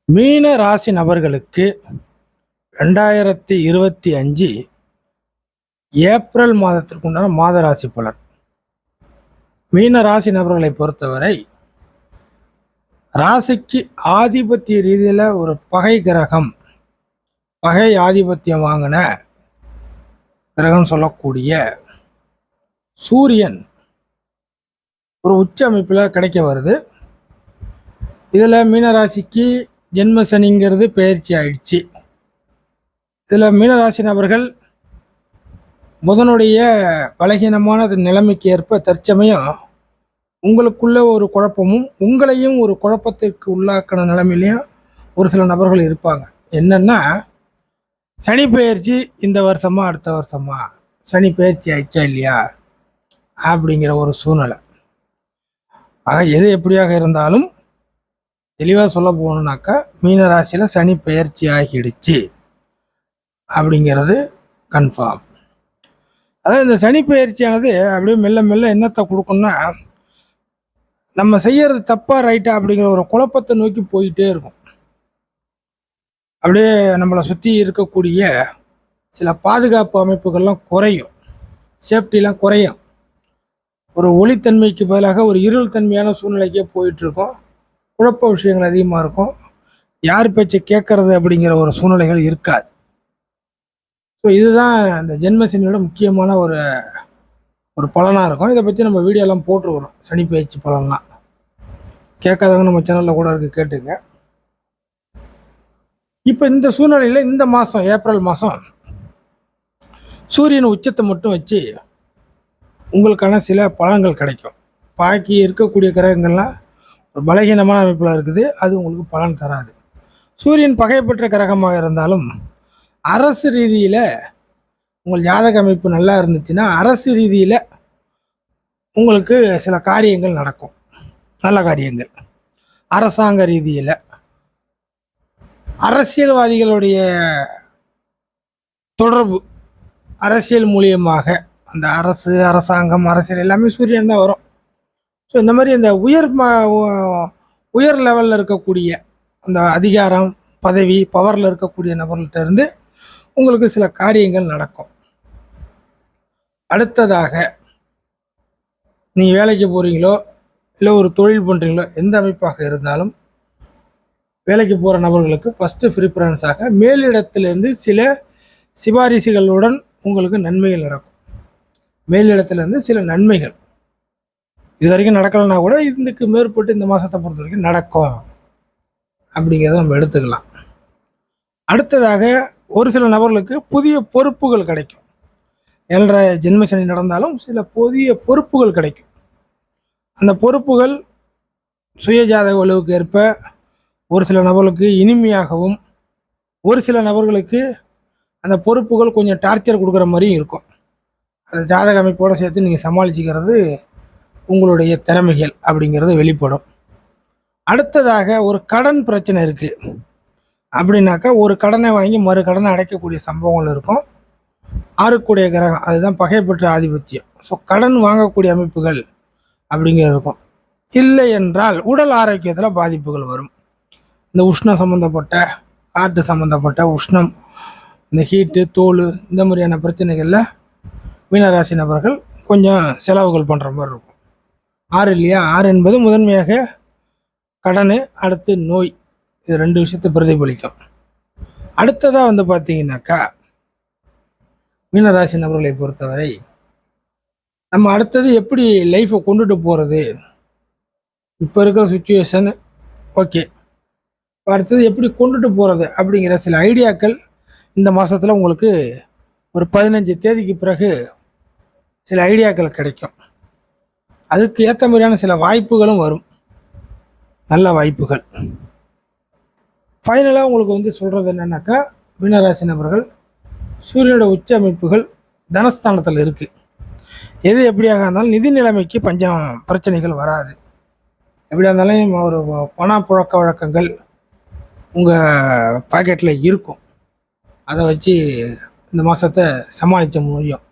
மீன ராசி நபர்களுக்கு 2025 ஏப்ரல் மாதத்திற்கு உண்டான மாத ராசி பலன். மீன ராசி நபர்களை பொறுத்தவரை ராசிக்கு ஆதிபத்திய ரீதியில் ஒரு பகை கிரகம், பகை ஆதிபத்தியம் வாங்கின கிரகம் சொல்லக்கூடிய சூரியன் ஒரு உச்ச அமைப்பில் கிடைக்க வருது. இதில் மீனராசிக்கு ஜென்ம சனிங்கிறது பயிற்சி ஆயிடுச்சு. இதில் மீனராசி நபர்கள் புதனுடைய பலகீனமான நிலைமைக்கு ஏற்ப தற்சமயம் உங்களுக்குள்ள ஒரு குழப்பமும் உங்களையும் ஒரு குழப்பத்திற்கு உள்ளாக்கின நிலைமையிலையும் ஒரு சில நபர்கள் இருப்பாங்க. என்னன்னா, சனி பயிற்சி இந்த வருஷமா அடுத்த வருஷமா, சனி பயிற்சி ஆயிடுச்சா இல்லையா அப்படிங்கிற ஒரு சூழ்நிலை. ஆக எது எப்படியாக இருந்தாலும் தெளிவாக சொல்ல போகணுன்னாக்கா, மீன ராசியில் சனி பயிற்சி ஆகிடுச்சு அப்படிங்கிறது கன்ஃபார்ம். அதாவது இந்த சனி பயிற்சியானது அப்படியே மெல்ல மெல்ல என்னத்தை கொடுக்கும்னா, நம்ம செய்யறது தப்பா ரைட்டா அப்படிங்கிற ஒரு குழப்பத்தை நோக்கி போயிட்டே இருக்கும். அப்படியே நம்மளை சுற்றி இருக்கக்கூடிய சில பாதுகாப்பு அமைப்புகள்லாம் குறையும், சேஃப்டிலாம் குறையும். ஒரு ஒளித்தன்மைக்கு பதிலாக ஒரு இருள் தன்மையான சூழ்நிலைக்கே போயிட்டுருக்கோம். குழப்ப விஷயங்கள் அதிகமாக இருக்கும். யார் பேச்சை கேட்கறது அப்படிங்கிற ஒரு சூழ்நிலைகள் இருக்காது. ஸோ இதுதான் இந்த ஜென்மசனியோட முக்கியமான ஒரு பலனாக இருக்கும். இதை பற்றி நம்ம வீடியோலாம் போட்டுருக்குறோம், சனி பயிற்சி பலன்லாம். கேட்காதவங்க நம்ம சேனலில் கூட இருக்குது, கேட்டுங்க. இப்போ இந்த சூழ்நிலையில் இந்த மாதம் ஏப்ரல் மாதம் சூரியன் உச்சத்தை மட்டும் வச்சு உங்களுக்கான சில பலன்கள் கிடைக்கும். பாக்கி இருக்கக்கூடிய கிரகங்கள்லாம் ஒரு பலகீனமான அமைப்பில் இருக்குது, அது உங்களுக்கு பலன் தராது. சூரியன் பகைப்பற்ற கிரகமாக இருந்தாலும் அரசு ரீதியில் உங்கள் ஜாதக அமைப்பு நல்லா இருந்துச்சுன்னா அரசு ரீதியில் உங்களுக்கு சில காரியங்கள் நடக்கும், நல்ல காரியங்கள். அரசாங்க ரீதியில் அரசியல்வாதிகளுடைய தொடர்பு, அரசியல் மூலியமாக அந்த அரசு, அரசாங்கம், அரசியல் எல்லாமே சூரியன் தான் வரும். ஸோ இந்த மாதிரி இந்த உயர் லெவலில் இருக்கக்கூடிய அந்த அதிகாரம், பதவி, பவரில் இருக்கக்கூடிய நபர்கள்ட்ட இருந்து உங்களுக்கு சில காரியங்கள் நடக்கும். அடுத்ததாக நீங்கள் வேலைக்கு போகிறீங்களோ இல்லை ஒரு தொழில் பண்ணுறீங்களோ, எந்த அமைப்பாக இருந்தாலும் வேலைக்கு போகிற நபர்களுக்கு ஃபஸ்ட்டு ப்ரிஃபரன்ஸாக மேலிடத்திலேருந்து சில சிபாரிசுகளுடன் உங்களுக்கு நன்மைகள் நடக்கும். மேலிடத்துலேருந்து சில நன்மைகள் இது வரைக்கும் நடக்கலைன்னா கூட இதுக்கு மேற்பட்டு இந்த மாதத்தை பொறுத்த வரைக்கும் நடக்கும் அப்படிங்கிறத நம்ம எடுத்துக்கலாம். அடுத்ததாக ஒரு சில நபர்களுக்கு புதிய பொறுப்புகள் கிடைக்கும். 7.5 ஜென்மசனி நடந்தாலும் சில புதிய பொறுப்புகள் கிடைக்கும். அந்த பொறுப்புகள் சுயஜாதக வலுவுக்கு ஏற்ப ஒரு சில நபர்களுக்கு இனிமையாகவும், ஒரு சில நபர்களுக்கு அந்த பொறுப்புகள் கொஞ்சம் டார்ச்சர் கொடுக்குற மாதிரியும் இருக்கும். அந்த ஜாதக அமைப்போடு சேர்த்து நீங்கள் சமாளிச்சுக்கிறது உங்களுடைய திறமைகள் அப்படிங்கிறது வெளிப்படும். அடுத்ததாக ஒரு கடன் பிரச்சனை இருக்குது அப்படின்னாக்கா, ஒரு கடனை வாங்கி மறு கடனை அடைக்கக்கூடிய சம்பவங்கள் இருக்கும். ஆறுக்கூடிய கிரகம் அதுதான் பகைப்பற்ற ஆதிபத்தியம். ஸோ கடன் வாங்கக்கூடிய அமைப்புகள் அப்படிங்கிறது இருக்கும். இல்லை என்றால் உடல் ஆரோக்கியத்தில் பாதிப்புகள் வரும். இந்த உஷ்ணம் சம்மந்தப்பட்ட, ஹார்ட்டு சம்மந்தப்பட்ட உஷ்ணம், இந்த ஹீட்டு, தோல், இந்த மாதிரியான பிரச்சனைகளில் மீனராசி நபர்கள் கொஞ்சம் செலவுகள் பண்ணுற மாதிரி இருக்கும். 6 இல்லையா, 6 என்பது முதன்மையாக கடன், அடுத்து நோய், இது 2 விஷயத்தை பிரதிபலிக்கும். அடுத்ததாக வந்து பார்த்தீங்கன்னாக்கா, மீனராசி நபர்களை பொறுத்தவரை நம்ம அடுத்தது எப்படி லைஃப்பை கொண்டுட்டு போகிறது, இப்போ இருக்கிற சுச்சுவேஷன் ஓகே, அடுத்தது எப்படி கொண்டுட்டு போகிறது அப்படிங்கிற சில ஐடியாக்கள் இந்த மாதத்தில் உங்களுக்கு ஒரு 15 தேதிக்கு பிறகு சில ஐடியாக்கள் கிடைக்கும். அதுக்கு ஏற்ற மாதிரியான சில வாய்ப்புகளும் வரும், நல்ல வாய்ப்புகள். ஃபைனலாக உங்களுக்கு வந்து சொல்கிறது என்னென்னாக்கா, மீனராசி நபர்கள் சூரியனோட உச்ச அமைப்புகள் தனஸ்தானத்தில் இருக்குது. எது எப்படியாக இருந்தாலும் நிதி நிலைமைக்கு பஞ்சம் பிரச்சனைகள் வராது. எப்படியா இருந்தாலும் ஒரு பண புழக்க வழக்கங்கள் உங்கள் பாக்கெட்டில் இருக்கும். அதை வச்சு இந்த மாதத்தை சமாளிக்க முடியும்.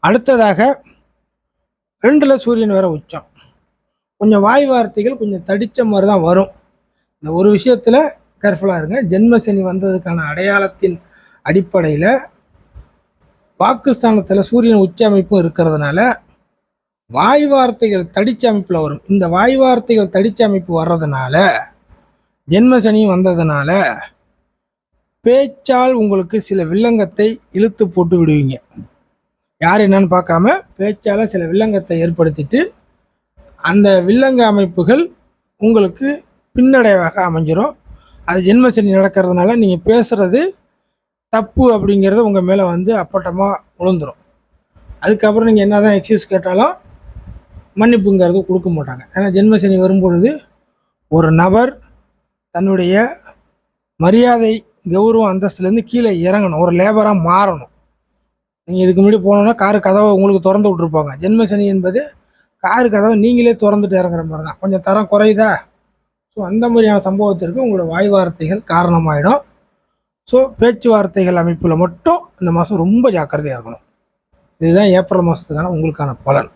அடுத்ததாக 2ல் சூரியன் வேறு உச்சம். கொஞ்சம் வாய் வார்த்தைகள் கொஞ்சம் தடித்த மாதிரி தான் வரும். இந்த ஒரு விஷயத்தில் கேர்ஃபுல்லாக இருங்க. ஜென்ம சனி வந்ததுக்கான அடையாளத்தின் அடிப்படையில் வாக்குஸ்தானத்தில் சூரியன் உச்ச அமைப்பும் இருக்கிறதுனால வாய் வார்த்தைகள் தடிச்ச அமைப்பில் வரும். இந்த வாய் வார்த்தைகள் தடிச்ச அமைப்பு வர்றதுனால ஜென்ம சனியும் வந்ததுனால பேச்சால் உங்களுக்கு சில வில்லங்கத்தை இழுத்து போட்டு விடுவீங்க. யார் என்னன்னு பார்க்காம பேச்சால் சில வில்லங்கத்தை ஏற்படுத்திட்டு அந்த வில்லங்க அமைப்புகள் உங்களுக்கு பின்னடைவாக அமைஞ்சிரும். அது ஜென்ம சனி நடக்கிறதுனால நீங்கள் பேசுகிறது தப்பு அப்படிங்கிறது உங்கள் மேலே வந்து அப்பட்டமாக விழுந்துடும். அதுக்கப்புறம் நீங்கள் என்ன தான் எக்ஸ்கியூஸ் கேட்டாலும் மன்னிப்புங்கிறது கொடுக்க மாட்டாங்க. ஏன்னா ஜென்ம சனி வரும்பொழுது ஒரு நபர் தன்னுடைய மரியாதை கௌரவம் அந்தஸ்துலேருந்து கீழே இறங்கணும், ஒரு லேபராக மாறணும். நீங்கள் இதுக்கு முன்னாடி போனோன்னா காரு கதவை உங்களுக்கு திறந்து விட்ருப்பாங்க. ஜென்ம சனி என்பது காரு கதவை நீங்களே திறந்துட்டு இறங்குற மாதிரி தான். கொஞ்சம் தரம் குறையுதா? ஸோ அந்த மாதிரியான சம்பவத்திற்கு உங்களோட வாய் வார்த்தைகள் காரணமாயிடும். ஸோ பேச்சுவார்த்தைகள் அமைப்பில் மட்டும் இந்த மாதம் ரொம்ப ஜாக்கிரதையாக இருக்கணும். இதுதான் ஏப்ரல் மாதத்துக்கான உங்களுக்கான பலன்.